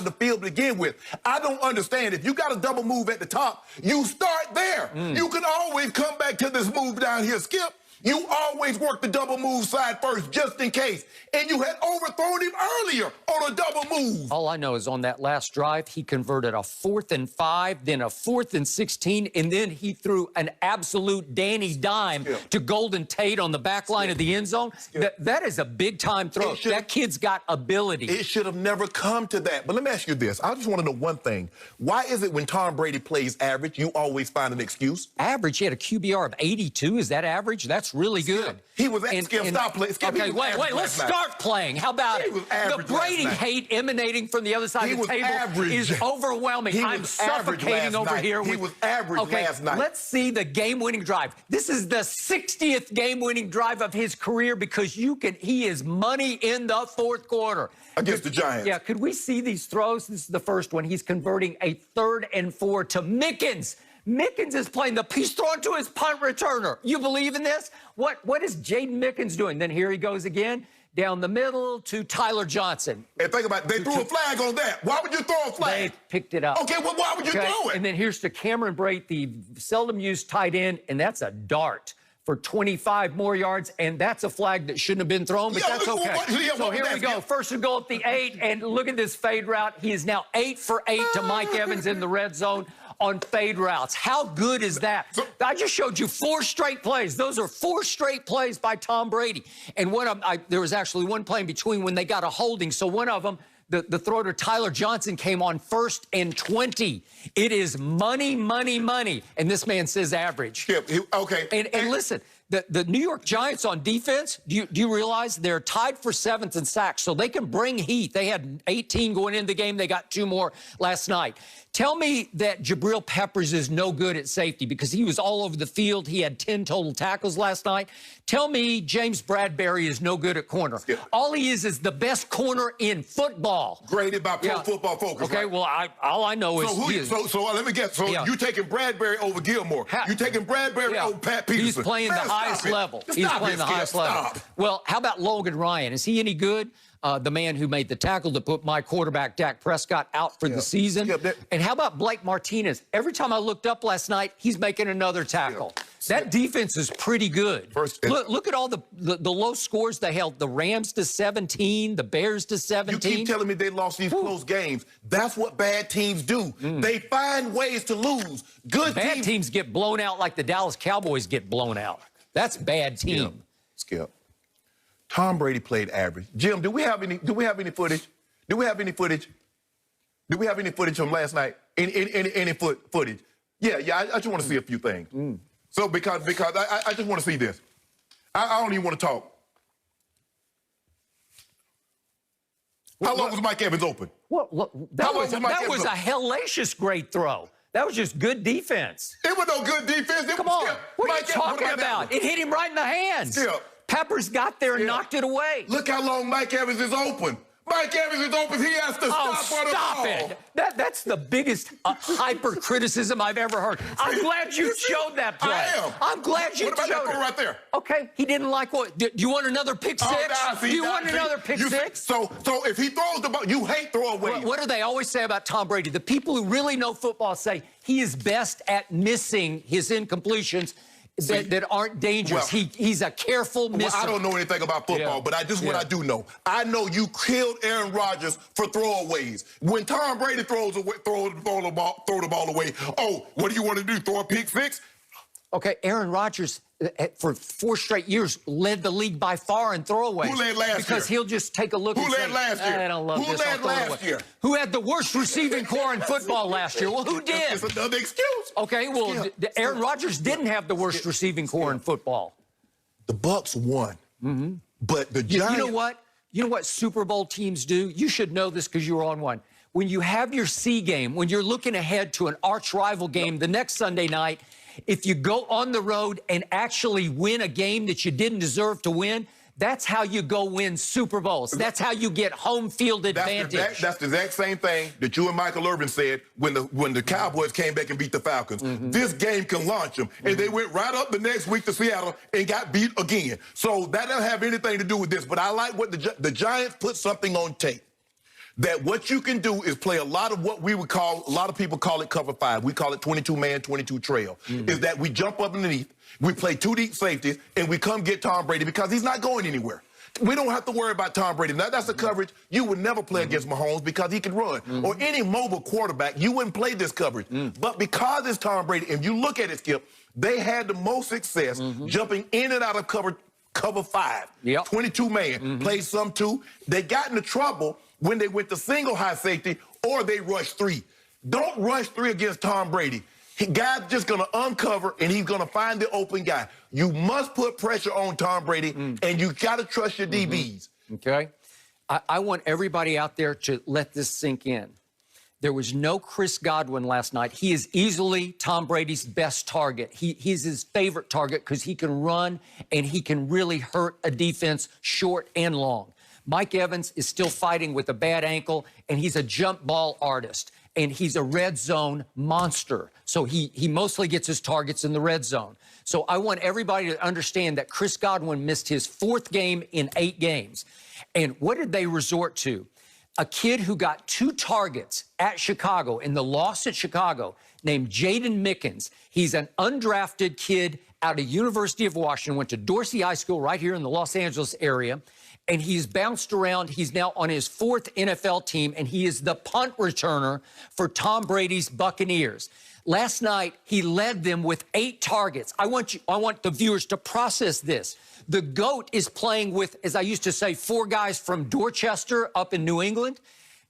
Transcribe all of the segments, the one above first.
the field to begin with. I don't understand. If you got a double move at the top, you start there. You can always come back to this move down here, Skip. You always work the double move side first, just in case. And you had overthrown him earlier on a double move. All I know is on that last drive, he converted a 4th and 5, then a 4th and 16, and then he threw an absolute Danny dime to Golden Tate on the back line of the end zone. That is a big-time throw. That kid's got ability. It should have never come to that. But let me ask you this. I just want to know one thing. Why is it when Tom Brady plays average, you always find an excuse? Average? He had a QBR of 82. Is that average? That's really good. He was at stop playing. Okay, wait, let's start playing. How about it? The Brady hate emanating from the other side of the table is overwhelming. I'm suffocating over here. He was average last night. Let's see the game-winning drive. This is the 60th game-winning drive of his career because he is money in the fourth quarter. Against the Giants. Yeah, could we see these throws? This is the first one. He's converting a 3rd and 4 to Mickens. Mickens is playing he's throwing to his punt returner. You believe in this? What is Jaden Mickens doing? Then here he goes again, down the middle to Tyler Johnson. And think about it, they threw a flag on that. Why would you throw a flag? They picked it up. Okay, well, why would you throw it? And then here's to Cameron Brate, the seldom used tight end, and that's a dart for 25 more yards, and that's a flag that shouldn't have been thrown, but that's okay. So here we go. First and goal at the 8, and look at this fade route. He is now 8 for 8 to Mike Evans in the red zone on fade routes. How good is that? I just showed you 4 straight plays. Those are 4 straight plays by Tom Brady. And there was actually one play in between when they got a holding. So one of them, the throw to Tyler Johnson came on 1st and 20. It is money, money, money. And this man says average. Okay. And listen, the New York Giants on defense, do you realize they're tied for 7th in sacks, so they can bring heat. They had 18 going into the game. They got 2 more last night. Tell me that Jabril Peppers is no good at safety because he was all over the field. He had 10 total tackles last night. Tell me James Bradbury is no good at corner. All he is the best corner in football. Graded by Pro Football Focus. Okay, right? well, all I know is... So let me guess. So you taking Bradbury over Gilmore. You taking Bradbury over Pat Peterson. He's playing the highest level. He's playing the highest level. Well, how about Logan Ryan? Is he any good? The man who made the tackle to put my quarterback, Dak Prescott, out for the season. And how about Blake Martinez? Every time I looked up last night, he's making another tackle. That defense is pretty good. Look at all the low scores they held. The Rams to 17, the Bears to 17. You keep telling me they lost these close games. That's what bad teams do. They find ways to lose. Bad teams get blown out like the Dallas Cowboys get blown out. That's bad team. Skip. Tom Brady played average. Jim, do we have any footage? Do we have any footage from last night? Any footage? Yeah, I just want to see a few things. So because I just want to see this. I don't even want to talk. How long was Mike Evans open? That was a hellacious great throw. That was just good defense. It was no good defense. Come on. What are you talking about? It hit him right in the hands. Peppers got there and knocked it away. Look how long Mike Evans is open. Mike Evans is open. He has to stop for the ball. Stop it. That's the biggest hyper-criticism I've ever heard. I'm glad you showed that play. I am. I'm glad you showed it. What about that throw right there? Okay, he didn't like what? Do you want another pick six? Do you want another pick six? So if he throws the ball, you hate throwaways. What do they always say about Tom Brady? The people who really know football say he is best at missing his incompletions that aren't dangerous. Well, he's a careful misser. Well, I don't know anything about football, but what I do know. I know you killed Aaron Rodgers for throwaways. When Tom Brady throw the ball away, oh, what do you want to do, throw a pick six? Okay, Aaron Rodgers, for 4 straight years, led the league by far in throwaways. Who led last year? Because he'll just take a look and say, Who led last year? I don't love this. Who led last year? Who had the worst receiving core in football last year? Well, who did? It's another excuse. Okay, well, Aaron Rodgers didn't have the worst receiving core in football. The Bucs won. But the Giants... You know what? You know what Super Bowl teams do? You should know this because you were on one. When you have your C game, when you're looking ahead to an arch-rival game the next Sunday night, if you go on the road and actually win a game that you didn't deserve to win, that's how you go win Super Bowls. That's how you get home field advantage. That's the exact same thing that you and Michael Irvin said when the Cowboys came back and beat the Falcons. This game can launch them. And they went right up the next week to Seattle and got beat again. So that doesn't have anything to do with this. But I like what the Giants put something on tape. that what you can do is play a lot of what we would call, a lot of people call it cover 5. We call it 22-man, 22 trail. Is that we jump up underneath, we play 2 deep safeties, and we come get Tom Brady because he's not going anywhere. We don't have to worry about Tom Brady. Now, that's the coverage you would never play against Mahomes because he can run. Or any mobile quarterback, you wouldn't play this coverage. But because it's Tom Brady, if you look at it, Skip, they had the most success jumping in and out of cover 5. 22-man, played some 2. They got into trouble when they went to single high safety or they rushed 3. Don't rush 3 against Tom Brady. Guy's just going to uncover, and he's going to find the open guy. You must put pressure on Tom Brady, and you got to trust your DBs. Okay? I want everybody out there to let this sink in. There was no Chris Godwin last night. He is easily Tom Brady's best target. He's his favorite target because he can run, and he can really hurt a defense short and long. Mike Evans is still fighting with a bad ankle, and he's a jump ball artist, and he's a red zone monster. So he mostly gets his targets in the red zone. So I want everybody to understand that Chris Godwin missed his 4th game in 8 games. And what did they resort to? A kid who got 2 targets at Chicago in the loss at Chicago named Jaden Mickens. He's an undrafted kid out of University of Washington, went to Dorsey High School right here in the Los Angeles area. And he's bounced around. He's now on his 4th NFL team, and he is the punt returner for Tom Brady's Buccaneers. Last night, he led them with 8 targets. I want the viewers to process this. The GOAT is playing with, as I used to say, 4 guys from Dorchester up in New England.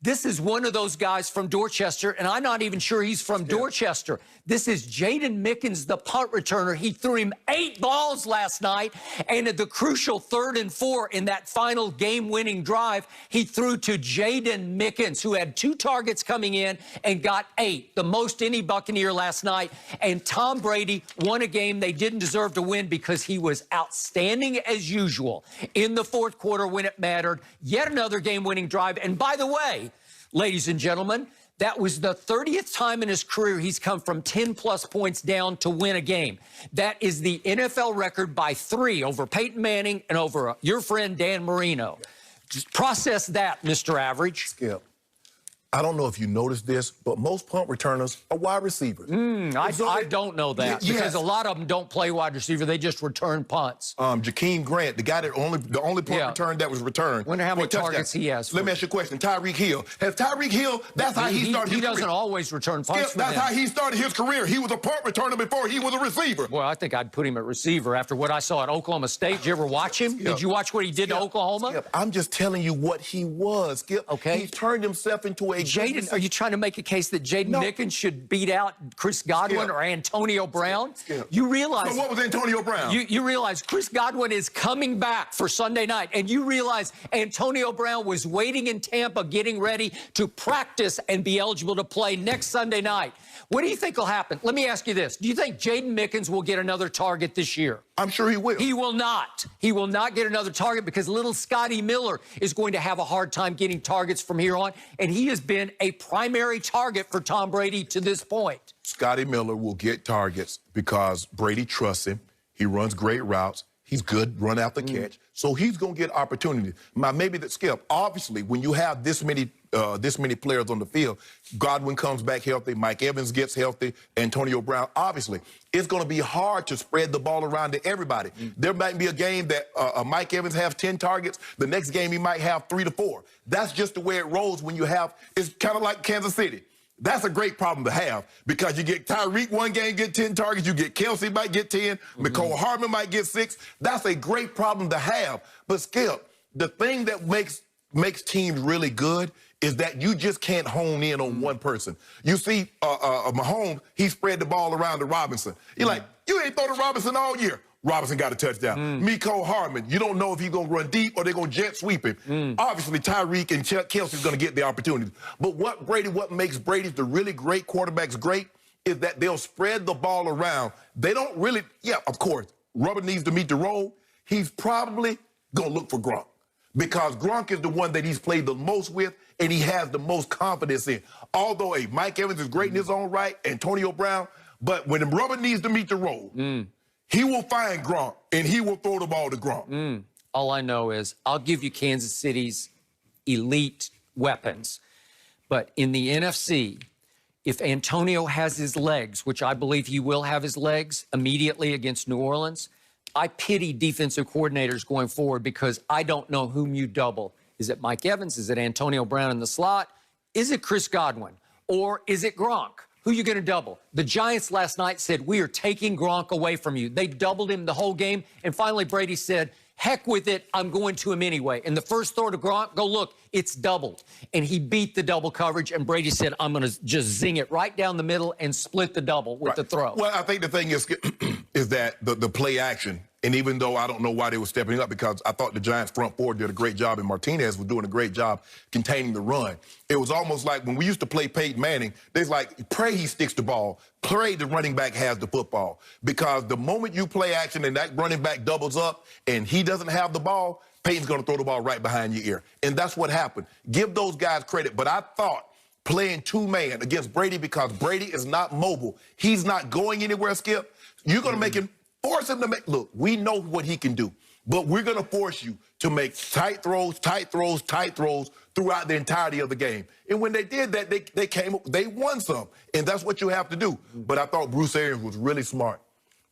This is one of those guys from Dorchester, and I'm not even sure he's from Dorchester. This is Jaden Mickens, the punt returner. He threw him 8 balls last night, and at the crucial 3rd and 4 in that final game-winning drive, he threw to Jaden Mickens, who had 2 targets coming in and got 8, the most any Buccaneer last night. And Tom Brady won a game they didn't deserve to win because he was outstanding as usual in the 4th quarter when it mattered. Yet another game-winning drive. And by the way, ladies and gentlemen, that was the 30th time in his career he's come from 10-plus points down to win a game. That is the NFL record by 3 over Peyton Manning and over your friend Dan Marino. Just process that, Mr. Average. Skip, I don't know if you noticed this, but most punt returners are wide receivers. I don't know that because a lot of them don't play wide receiver. They just return punts. Jakeem Grant, the guy that the only punt return that was returned. Wonder how many targets he has. Let me ask you a question. Tyreek Hill. Has Tyreek Hill, that's how he started his career. He doesn't always return punts. That's how he started his career. He was a punt returner before he was a receiver. Well, I think I'd put him at receiver after what I saw at Oklahoma State. Did you ever watch him? Did you watch what he did to Oklahoma? Skip, I'm just telling you what he was, Skip. Okay. He turned himself into a Jaden, are you trying to make a case that Jaden Mickens should beat out Chris Godwin or Antonio Brown? You realize... So what was Antonio Brown? You realize Chris Godwin is coming back for Sunday night, and you realize Antonio Brown was waiting in Tampa getting ready to practice and be eligible to play next Sunday night. What do you think will happen? Let me ask you this. Do you think Jaden Mickens will get another target this year? I'm sure he will. He will not. He will not get another target because little Scotty Miller is going to have a hard time getting targets from here on, and he has been a primary target for Tom Brady to this point. Scotty Miller will get targets because Brady trusts him. He runs great routes. He's good run after catch. So he's going to get opportunity. Maybe that Skip, obviously, when you have this many players on the field, Godwin comes back healthy, Mike Evans gets healthy, Antonio Brown, obviously, it's going to be hard to spread the ball around to everybody. There might be a game that Mike Evans has 10 targets. The next game he might have 3 to 4. That's just the way it rolls when you have, it's kind of like Kansas City. That's a great problem to have because you get Tyreek one game, get 10 targets. You get Kelsey might get 10. Mecole Hardman might get 6. That's a great problem to have. But Skip, the thing that makes teams really good is that you just can't hone in on one person. You see Mahomes, he spread the ball around to Robinson. You're like, you ain't thrown to Robinson all year. Robinson got a touchdown. Mecole Hardman, you don't know if he's going to run deep or they're going to jet sweep him. Obviously, Tyreek and Kelsey's going to get the opportunity. But what makes Brady the really great quarterbacks great is that they'll spread the ball around. They don't really, of course, rubber needs to meet the road. He's probably going to look for Gronk because Gronk is the one that he's played the most with and he has the most confidence in. Although, Mike Evans is great in his own right, Antonio Brown, but when the rubber needs to meet the road, he will find Gronk, and he will throw the ball to Gronk. All I know is I'll give you Kansas City's elite weapons. But in the NFC, if Antonio has his legs, which I believe he will have his legs immediately against New Orleans, I pity defensive coordinators going forward because I don't know whom you double. Is it Mike Evans? Is it Antonio Brown in the slot? Is it Chris Godwin? Or is it Gronk? Who are you going to double? The Giants last night said, we are taking Gronk away from you. They doubled him the whole game. And finally, Brady said, heck with it, I'm going to him anyway. And the first throw to Gronk, go look, it's doubled. And he beat the double coverage, and Brady said, I'm going to just zing it right down the middle and split the double with the throw. Well, I think the thing is that the play action, and even though I don't know why they were stepping up, because I thought the Giants front four did a great job, and Martinez was doing a great job containing the run. It was almost like when we used to play Peyton Manning, there's like, pray he sticks the ball, pray the running back has the football. Because the moment you play action and that running back doubles up and he doesn't have the ball, Peyton's going to throw the ball right behind your ear. And that's what happened. Give those guys credit. But I thought playing two-man against Brady, because Brady is not mobile, he's not going anywhere, Skip, you're going to make him, force him to make, look, we know what he can do, but we're going to force you to make tight throws throughout the entirety of the game. And when they did that, they won some. And that's what you have to do. But I thought Bruce Arians was really smart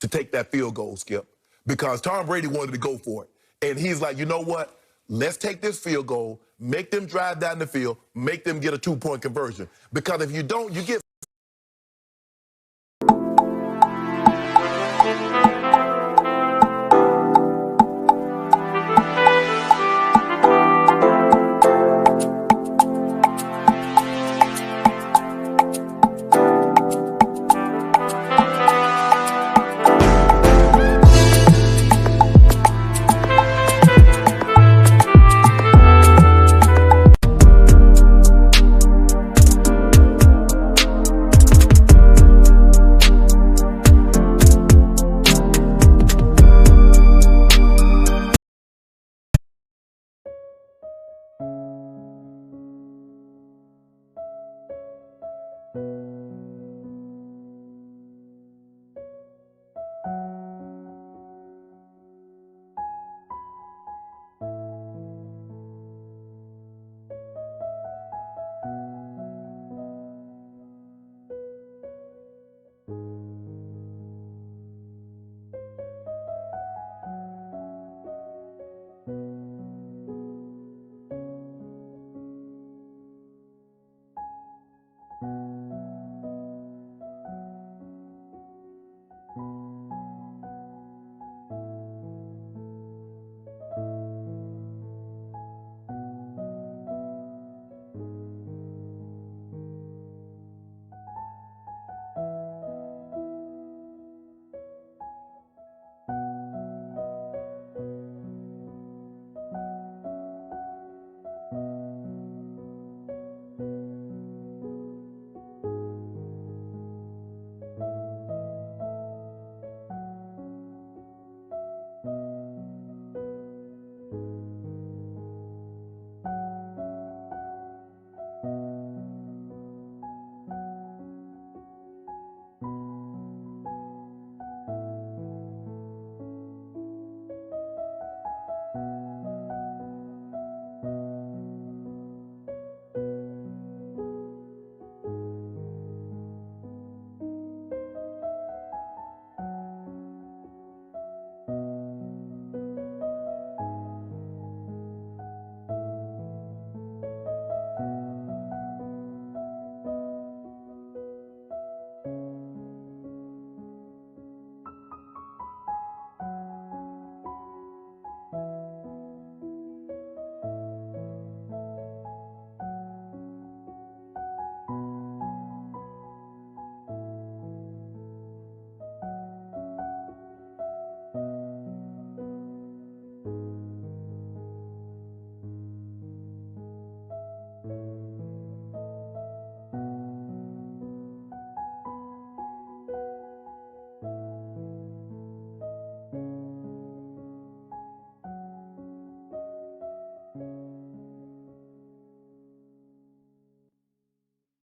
to take that field goal, Skip, because Tom Brady wanted to go for it. And he's like, you know what? Let's take this field goal, make them drive down the field, make them get a two-point conversion. Because if you don't, you get